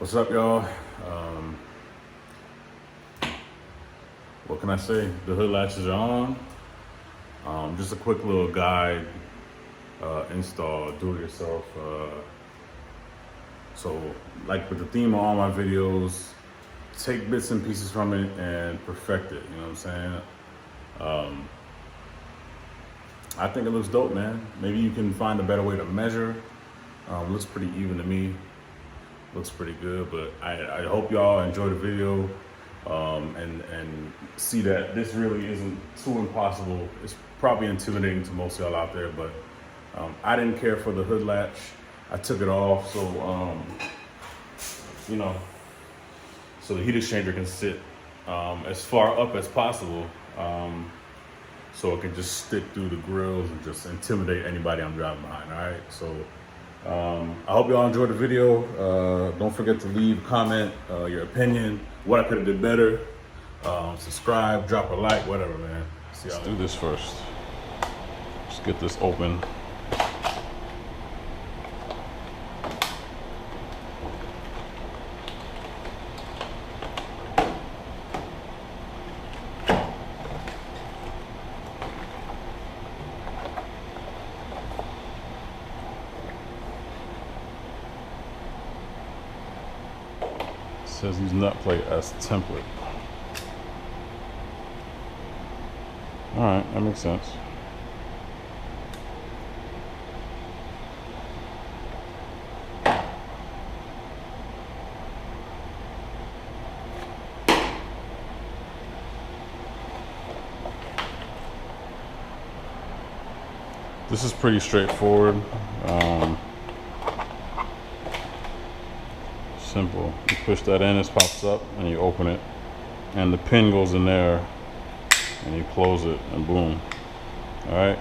What's up, y'all? What can I say? The hood latches are on. Just a quick little guide, install, do it yourself. So, like with the theme of all my videos, take bits and pieces from it and perfect it. You know what I'm saying? I think it looks dope, man. Maybe you can find a better way to measure. Looks pretty even to me. Looks pretty good, but I hope y'all enjoy the video and see that this really isn't too impossible. It's probably intimidating to most of y'all out there, but I didn't care for the hood latch. I took it off so so the heat exchanger can sit as far up as possible, so it can just stick through the grills and just intimidate anybody I'm driving behind. All right, so. I hope y'all enjoyed the video. Don't forget to leave a comment, your opinion, what I could have did better. Subscribe, drop a like, whatever, man. Let's do this first. Let's get this open. Says use nut plate as template. All right, that makes sense. This is pretty straightforward. Simple. You push that in, it pops up, and you open it, and the pin goes in there, and you close it, and boom. All right.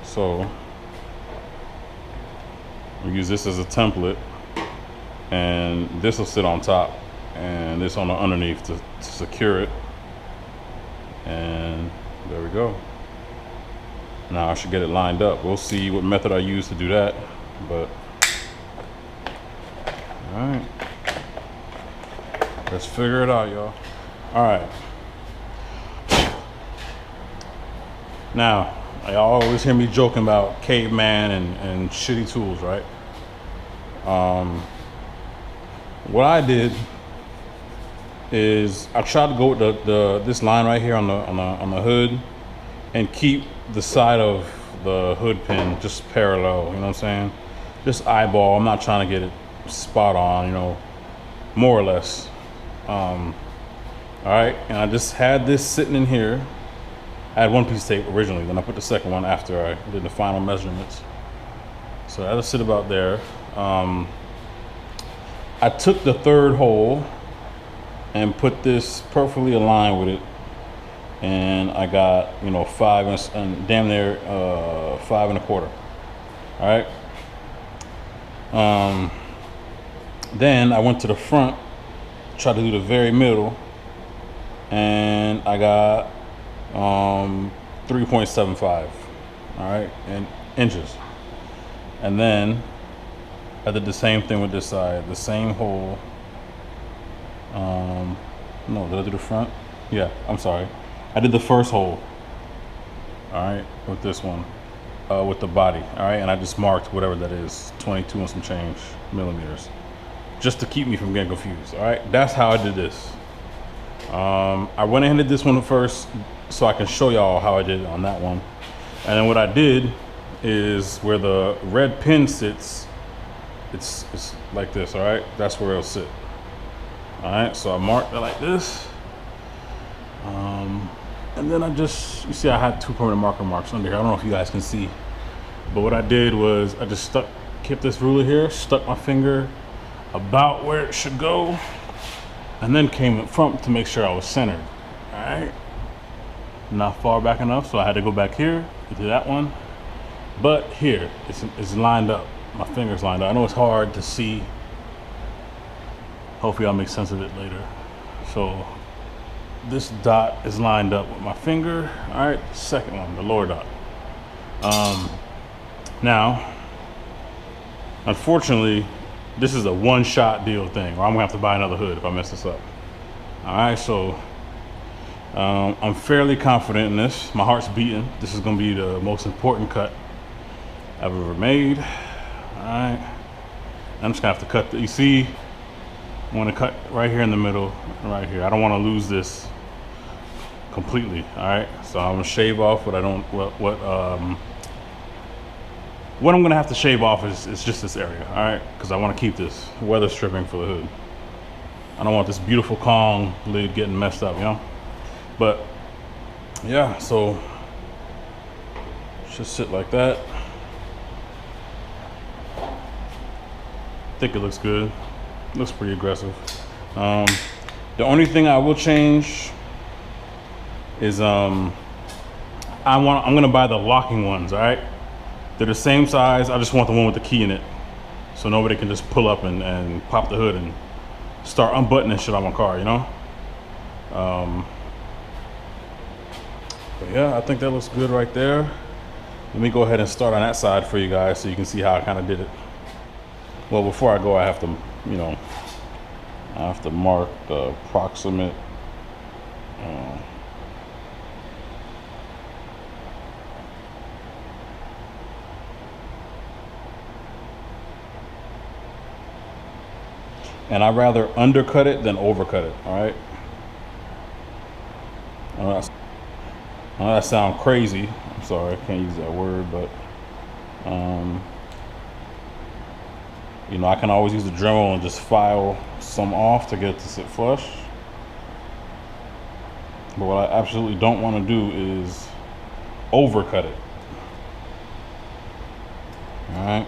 So we use this as a template, and this will sit on top, and this on the underneath to secure it. And there we go. Now I should get it lined up. We'll see what method I use to do that, but. All right, let's figure it out, y'all. All right. Now, y'all always hear me joking about caveman and shitty tools, right? What I did is I tried to go with this line right here on the hood and keep the side of the hood pin just parallel. You know what I'm saying? Just eyeball. I'm not trying to get it spot on, you know, more or less. All right, and I just had this sitting in here. I had one piece of tape originally, then I put the second one after I did the final measurements. So that'll sit about there. I took the third hole and put this perfectly aligned with it, and I got, you know, 5 and damn near 5 1/4. All right. Then I went to the front, tried to do the very middle, and I got 3.75, all right, in inches. And then I did the same thing with this side, the same hole. No, did I do the front? Yeah, I'm sorry. I did the first hole, all right, with this one, with the body, all right, and I just marked whatever that is, 22 and some change millimeters. Just to keep me from getting confused. All right, that's how I did this. I went ahead and did this one first so I can show y'all how I did it on that one. And then what I did is where the red pin sits, it's like this. All right, that's where it'll sit. All right, so I marked it like this, and then you see I had 2 permanent marker marks under here. I don't know if you guys can see, but what I did was I just kept this ruler here, stuck my finger about where it should go, and then came in front to make sure I was centered. All right, not far back enough, so I had to go back here to do that one, but here it's lined up. My finger's lined up. I know it's hard to see. Hopefully I'll make sense of it later. So this dot is lined up with my finger. All right, second one, the lower dot. Now, unfortunately, this is a one-shot deal thing, or I'm gonna have to buy another hood if I mess this up. All right, so I'm fairly confident in this. My heart's beating. This is gonna be the most important cut I've ever made. All right, I'm just gonna have to cut you see, I want to cut right here in the middle, right here. I don't want to lose this completely. All right, so I'm gonna shave off what I don't, what I'm gonna have to shave off is just this area, all right? Because I want to keep this weather stripping for the hood. I don't want this beautiful Kong lid getting messed up, you know? But yeah, so just sit like that. I think it looks good. Looks pretty aggressive. The only thing I will change is I'm gonna buy the locking ones, all right? They're the same size. I just want the one with the key in it, so nobody can just pull up and pop the hood and start unbuttoning shit on my car, you know? But yeah, I think that looks good right there. Let me go ahead and start on that side for you guys so you can see how I kind of did it. Well, before I go, I have to, you know, I have to mark the approximate and I'd rather undercut it than overcut it, all right? I know that sounds crazy. I'm sorry, I can't use that word, but you know, I can always use the Dremel and just file some off to get it to sit flush. But what I absolutely don't want to do is overcut it. All right.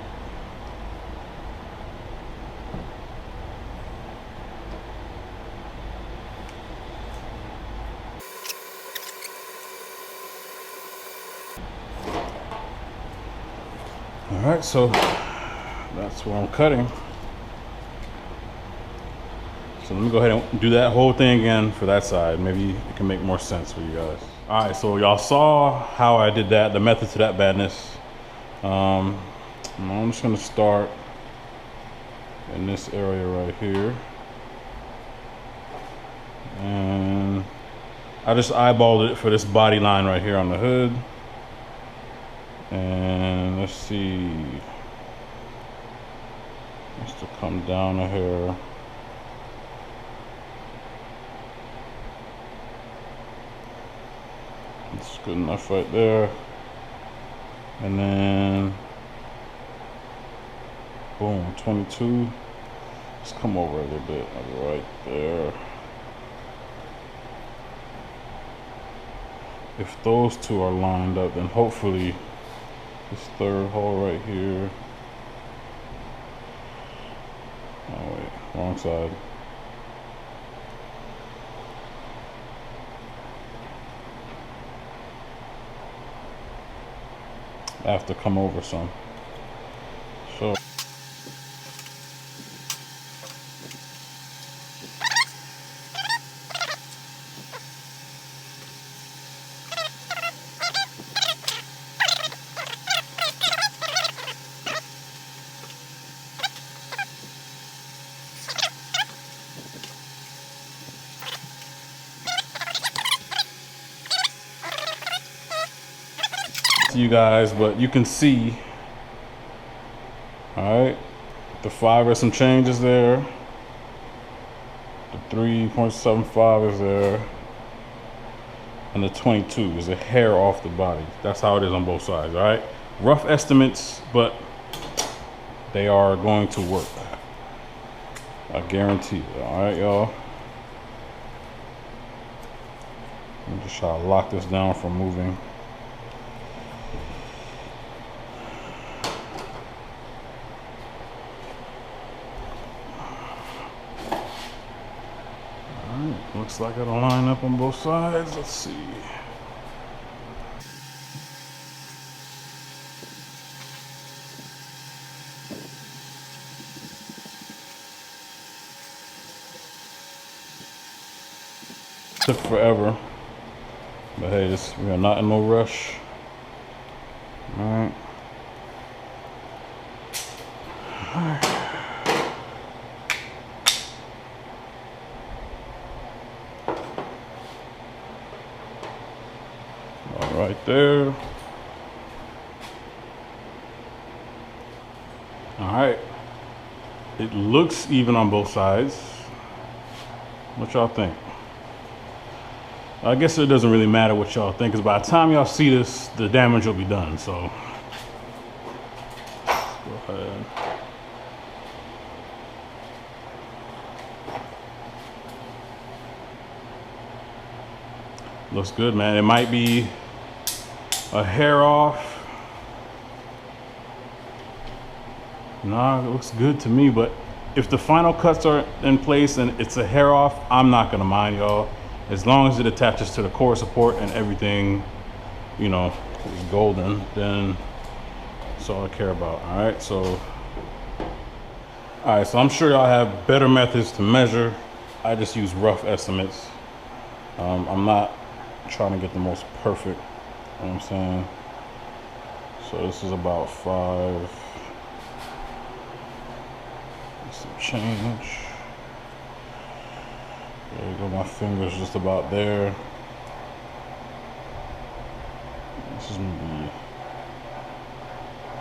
All right, so that's what I'm cutting. So let me go ahead and do that whole thing again for that side. Maybe it can make more sense for you guys. All right, so y'all saw how I did that, the method to that badness. I'm just gonna start in this area right here. And I just eyeballed it for this body line right here on the hood. And let's see, just to come down a hair. It's good enough right there. And then boom, 22. Let's come over a little bit, right there. If those two are lined up, then hopefully this third hole right here. Oh wait, wrong side. I have to come over some. So you guys, but you can see, all right, the 5 or some changes there, the 3.75 is there, and the 22 is a hair off the body. That's how it is on both sides. All right, rough estimates, but they are going to work, I guarantee it. All right, y'all, I'm just trying to lock this down from moving. Looks like it'll line up on both sides. Let's see. Took forever, but hey, we are not in no rush. All right. right there. All right. It looks even on both sides. What y'all think? I guess it doesn't really matter what y'all think, because by the time y'all see this, the damage will be done. So go ahead. Looks good, man. It might be a hair off. Nah, it looks good to me, but if the final cuts are in place and it's a hair off, I'm not gonna mind, y'all. As long as it attaches to the core support and everything, you know, is golden, then that's all I care about. All right, so I'm sure y'all have better methods to measure. I just use rough estimates. I'm not trying to get the most perfect, you know what I'm saying? So this is about 5, some change. There you go, my finger's just about there. This is maybe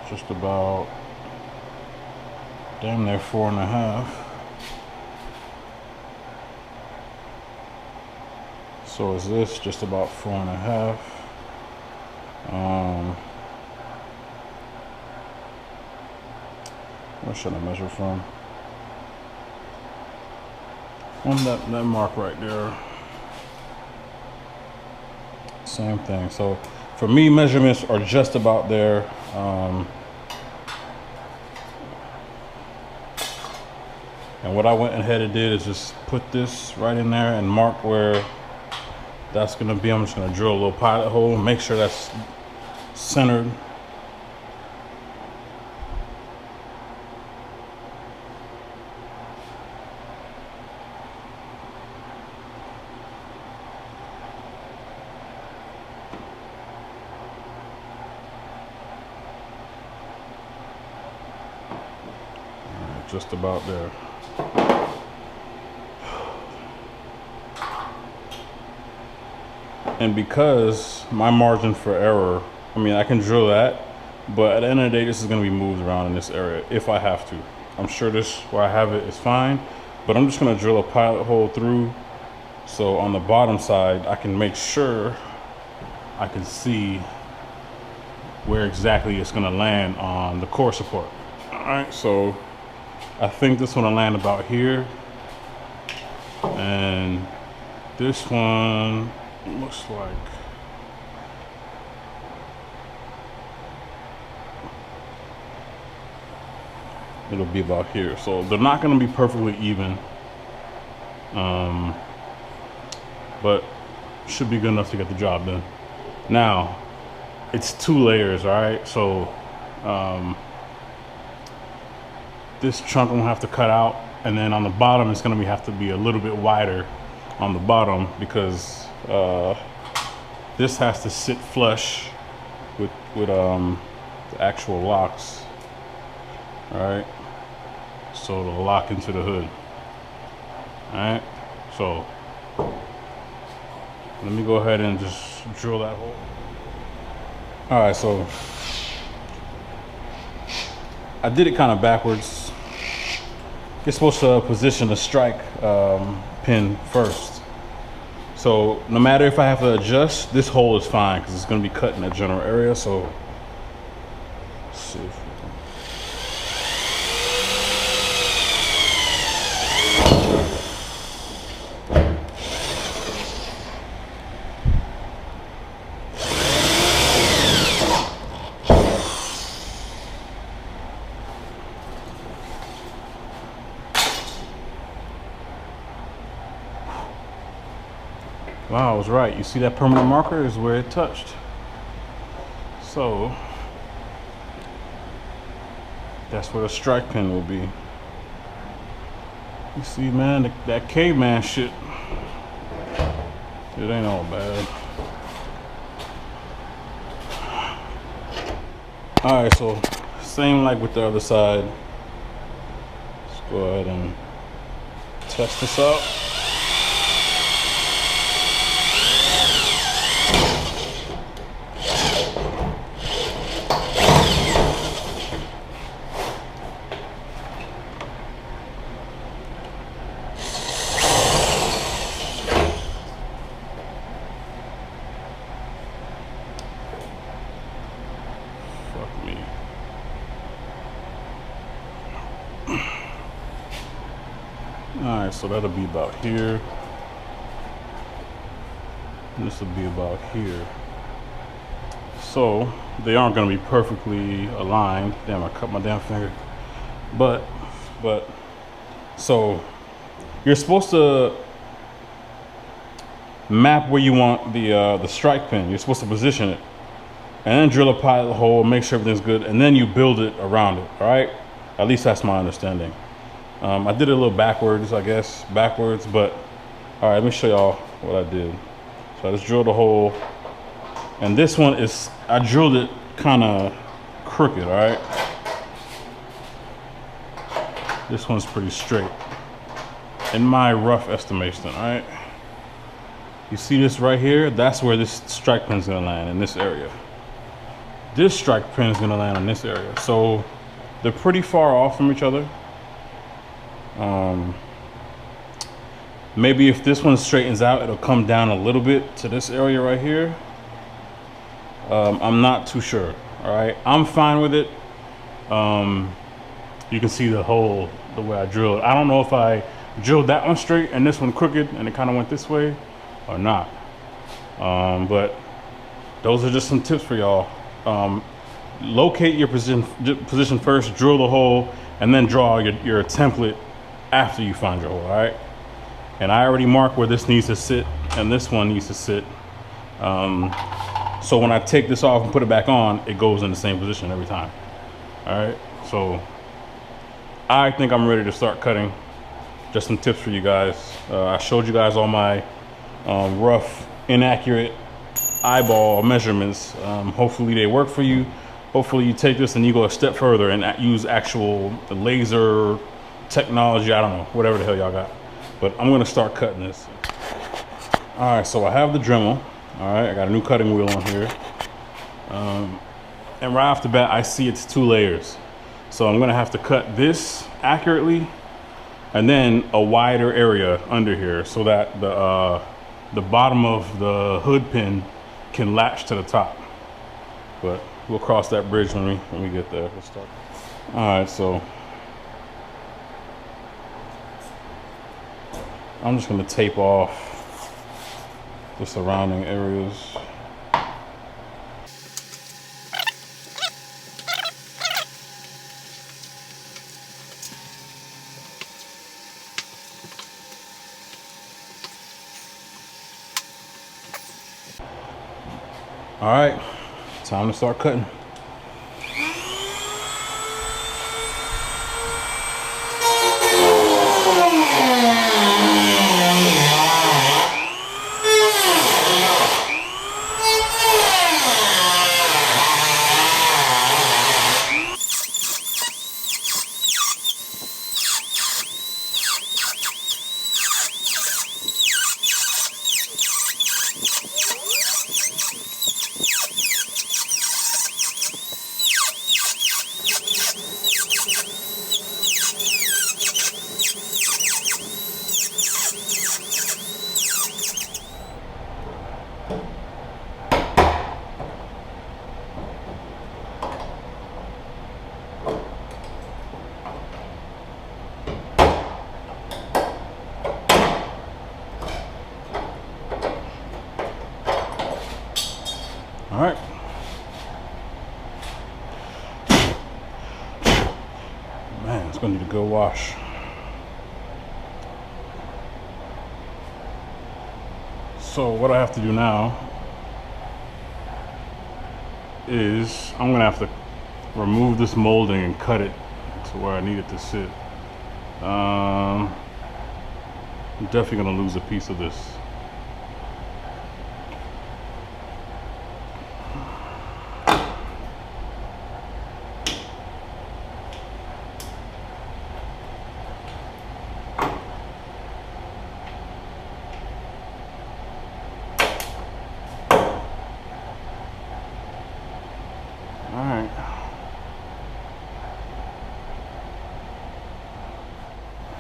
just about damn near 4.5. So is this just about 4.5? Where should I measure from? On that mark right there. Same thing. So for me, measurements are just about there. And what I went ahead and did is just put this right in there and mark where that's gonna be. I'm just gonna drill a little pilot hole, make sure that's centered. Just about there. And because my margin for error, I mean, I can drill that, but at the end of the day, this is going to be moved around in this area if I have to. I'm sure this, where I have it, is fine, but I'm just going to drill a pilot hole through, so on the bottom side, I can make sure I can see where exactly it's going to land on the core support. All right, so I think this one will land about here, and this one looks like it'll be about here. So they're not going to be perfectly even, but should be good enough to get the job done. Now it's 2 layers, all right? So this chunk I'm gonna have to cut out, and then on the bottom it's gonna have to be a little bit wider on the bottom, because this has to sit flush with the actual locks. All right, so it'll lock into the hood. All right, so let me go ahead and just drill that hole. All right, so I did it kind of backwards. You're supposed to position the strike pin first. So no matter if I have to adjust, this hole is fine because it's going to be cut in that general area. So let's see if wow, I was right. You see that permanent marker is where it touched. So that's where the strike pin will be. You see, man, that caveman shit, it ain't all bad. All right, so same like with the other side. Let's go ahead and test this out. All right, so that'll be about here. And this will be about here. So they aren't going to be perfectly aligned. Damn, I cut my damn finger. But so you're supposed to map where you want the strike pin. You're supposed to position it, and then drill a pilot hole, make sure everything's good, and then you build it around it. All right, at least that's my understanding. I did it a little backwards, I guess, but all right, let me show y'all what I did. So I just drilled a hole, and this one is, I drilled it kind of crooked. All right, this one's pretty straight in my rough estimation. All right, you see this right here? That's where this strike pin's gonna land, in this area. This strike pin is gonna land in this area. So they're pretty far off from each other. Maybe if this one straightens out, it'll come down a little bit to this area right here. I'm not too sure. All right, I'm fine with it. You can see the hole, the way I drilled. I don't know if I drilled that one straight and this one crooked and it kind of went this way or not. But those are just some tips for y'all. Locate your position first, drill the hole, and then draw your template after you find your hole. All right, and I already marked where this needs to sit and this one needs to sit. So when I take this off and put it back on, it goes in the same position every time. All right, so I think I'm ready to start cutting. Just some tips for you guys. I showed you guys all my rough, inaccurate eyeball measurements. Hopefully they work for you. Hopefully you take this and you go a step further and use actual laser technology. I don't know, whatever the hell y'all got. But I'm gonna start cutting this. All right, so I have the Dremel. All right, I got a new cutting wheel on here. And right off the bat, I see it's 2 layers. So I'm gonna have to cut this accurately and then a wider area under here so that the bottom of the hood pin can latch to the top. But we'll cross that bridge when we get there. Let's start. All right, so I'm just gonna tape off the surrounding areas. All right, time to start cutting. All right. Man, it's gonna need a good wash. So what I have to do now is I'm gonna have to remove this molding and cut it to where I need it to sit. I'm definitely gonna lose a piece of this.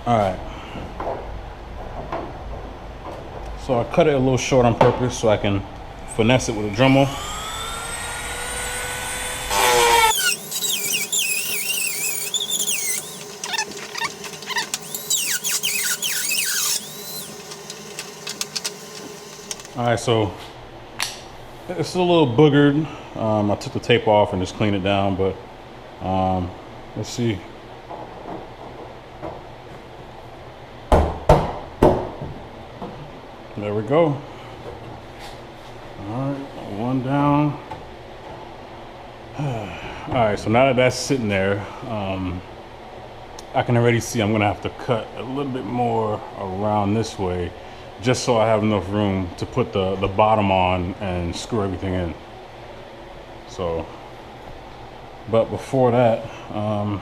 All right, so I cut it a little short on purpose so I can finesse it with a Dremel. All right, so it's a little boogered. I took the tape off and just cleaned it down, but let's see. There we go. All right, one down. All right, so now that that's sitting there, I can already see I'm gonna have to cut a little bit more around this way, just so I have enough room to put the bottom on and screw everything in. So, but before that, I'm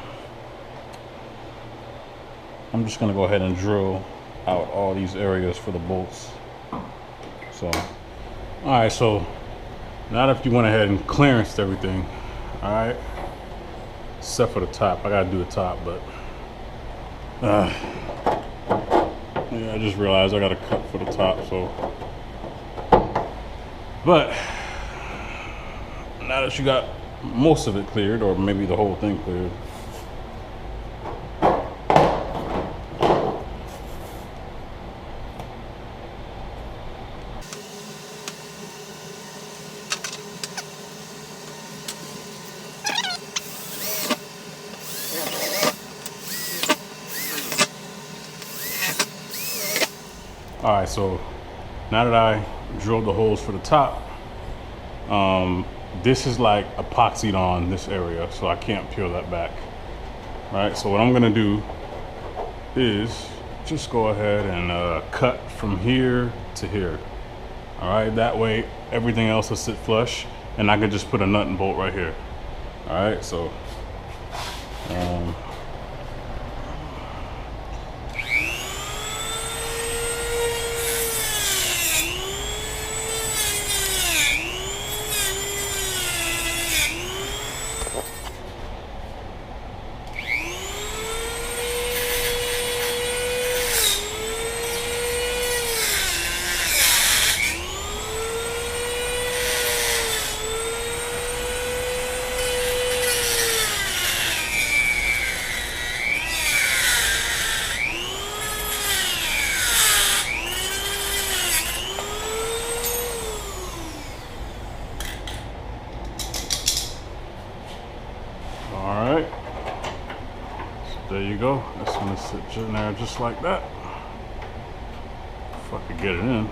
just gonna go ahead and drill out all these areas for the bolts. So, all right, so now that you went ahead and clearanced everything, all right, except for the top. I gotta do the top, but yeah, I just realized I gotta cut for the top, so. But now that you got most of it cleared, or maybe the whole thing cleared, all right, so now that I drilled the holes for the top, this is like epoxied on this area, so I can't peel that back. All right, so what I'm gonna do is just go ahead and cut from here to here. All right, that way everything else will sit flush, and I can just put a nut and bolt right here. All right, so there you go. That's gonna sit in there just like that. If I could get it in.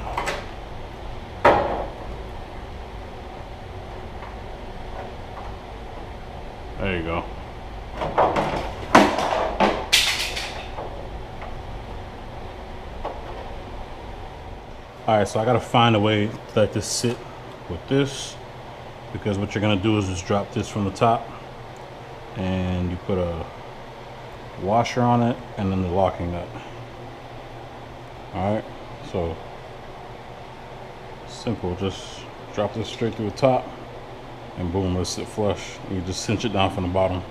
There you go. All right, so I gotta find a way to let this sit with this, because what you're gonna do is just drop this from the top, and you put a washer on it and then the locking nut. All right, so simple, just drop this straight through the top and boom, it'll sit flush. You just cinch it down from the bottom.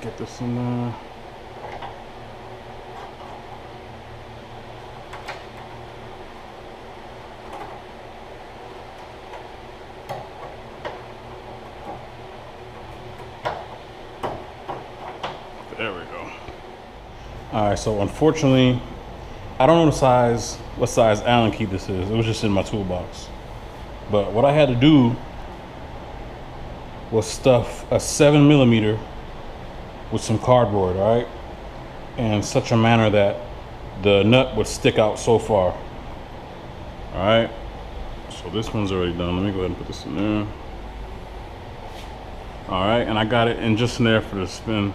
Get this in there. There we go. All right, so unfortunately, I don't know what size Allen key this is. It was just in my toolbox. But what I had to do was stuff a 7mm with some cardboard, all right, in such a manner that the nut would stick out so far. All right, so this one's already done. Let me go ahead and put this in there. All right, and I got it in just in there for the spin.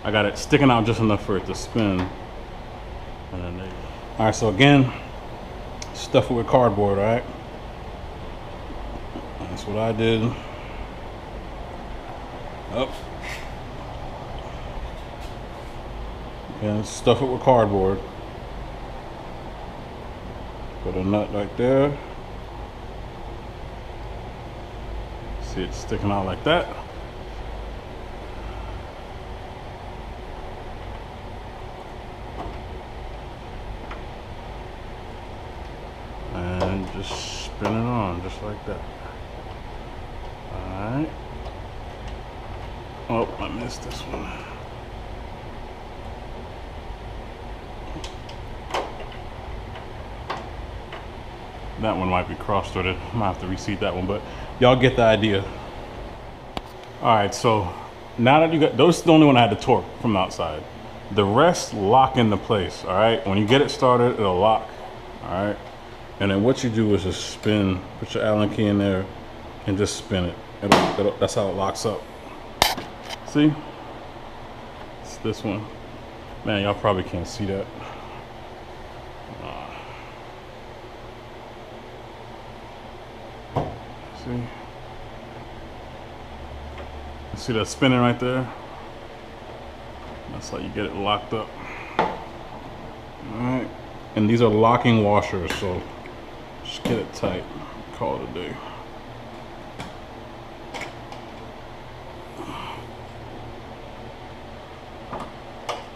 I got it sticking out just enough for it to spin. And then there you go. All right, so again, stuff it with cardboard, all right? That's what I did. Up. And stuff it with cardboard. Put a nut right there. See it sticking out like that. And just spin it on just like that. Alright. Oh, I missed this one. That one might be cross-threaded. I might have to reseat that one, but y'all get the idea. Alright, so now that you got, those are the only one I had to torque from the outside. The rest lock into place, alright? When you get it started, it'll lock, alright? And then what you do is just spin, put your Allen key in there, and just spin it. That's how it locks up. See? It's this one. Man, y'all probably can't see that. See? See that spinning right there? That's how you get it locked up. Alright. And these are locking washers, so just get it tight. Call it a day.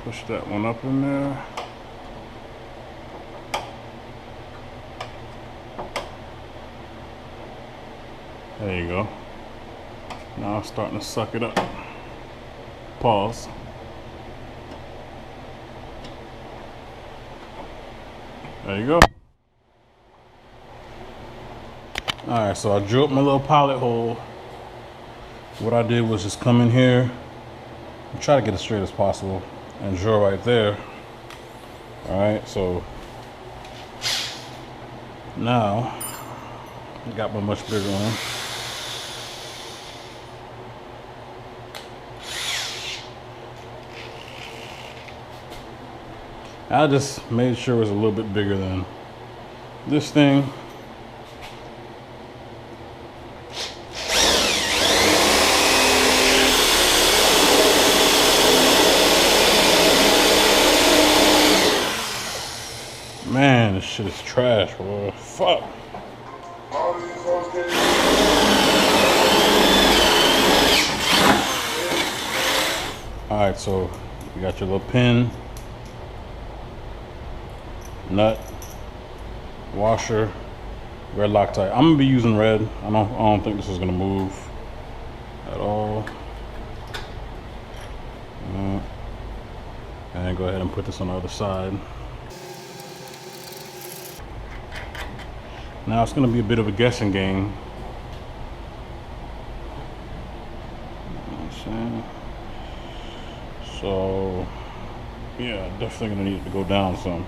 Push that one up in there. There you go. Now I'm starting to suck it up. Pause. There you go. Alright, so I drew up my little pilot hole. What I did was just come in here and try to get as straight as possible and draw right there. Alright, so now I got my much bigger one. I just made sure it was a little bit bigger than this thing. Man, this shit is trash, bro. Fuck. Alright, so you got your little pin. Nut, washer, red Loctite. I'm gonna be using red. I don't think this is gonna move at all. And go ahead and put this on the other side. Now it's gonna be a bit of a guessing game. You know what I'm saying? So yeah, definitely gonna need it to go down some.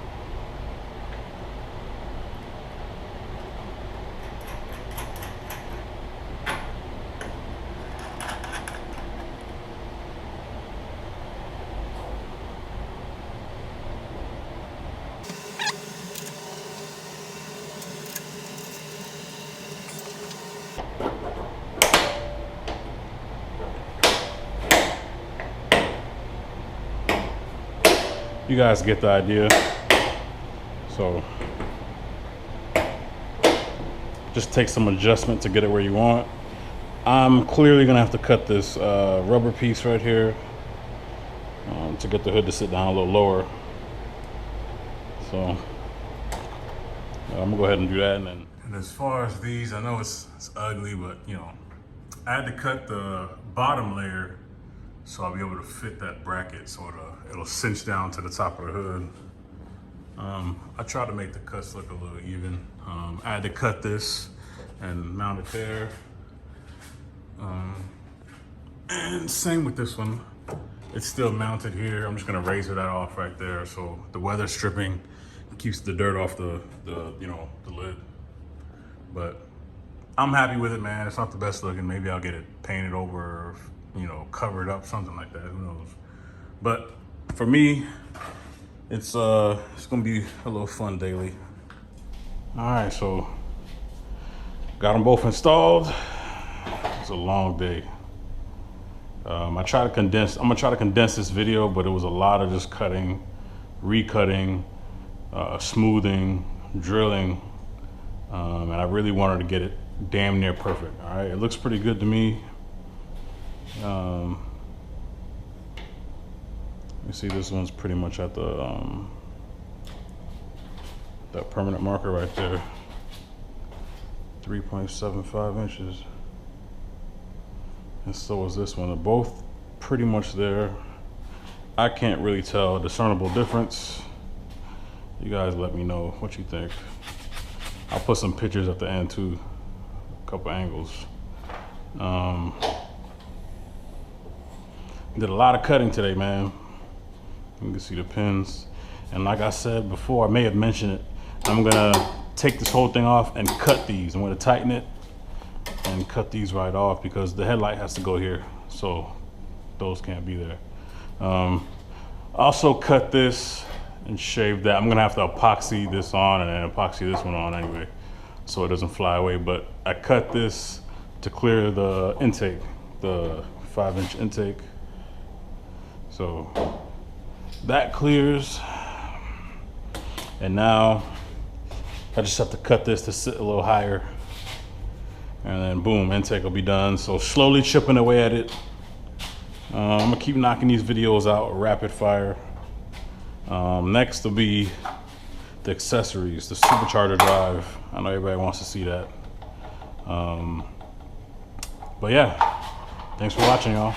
You guys get the idea. So just take some adjustment to get it where you want. I'm clearly gonna have to cut this rubber piece right here to get the hood to sit down a little lower. So I'm gonna go ahead and do that. And as far as these, I know it's ugly, but you know, I had to cut the bottom layer so I'll be able to fit that bracket so it'll cinch down to the top of the hood. I try to make the cuts look a little even. I had to cut this and mount it there. And same with this one. It's still mounted here. I'm just gonna razor that off right there so the weather stripping keeps the dirt off the lid. But I'm happy with it, man. It's not the best looking. Maybe I'll get it painted over, or, you know, covered up, something like that. Who knows? But for me, it's gonna be a little fun daily. All right, so got them both installed. It's a long day. I'm gonna try to condense this video, but it was a lot of just cutting, recutting, smoothing, drilling, And I really wanted to get it damn near perfect. All right, it looks pretty good to me. Let me see, this one's pretty much at the that permanent marker right there. 3.75 inches. And so is this one. They're both pretty much there. I can't really tell a discernible difference. You guys let me know what you think. I'll put some pictures at the end too, a couple angles. Did a lot of cutting today, man. You can see the pins. And like I said before, I may have mentioned it, I'm gonna take this whole thing off and cut these. I'm gonna tighten it and cut these right off because the headlight has to go here, so those can't be there. Also cut this and shave that. I'm gonna have to epoxy this on and then epoxy this one on anyway, so it doesn't fly away. But I cut this to clear the intake, the 5-inch intake. So that clears. And now I just have to cut this to sit a little higher. And then boom, intake will be done. So slowly chipping away at it. I'm gonna keep knocking these videos out rapid fire. Next will be the accessories, the supercharger drive. I know everybody wants to see that. But yeah, thanks for watching, y'all.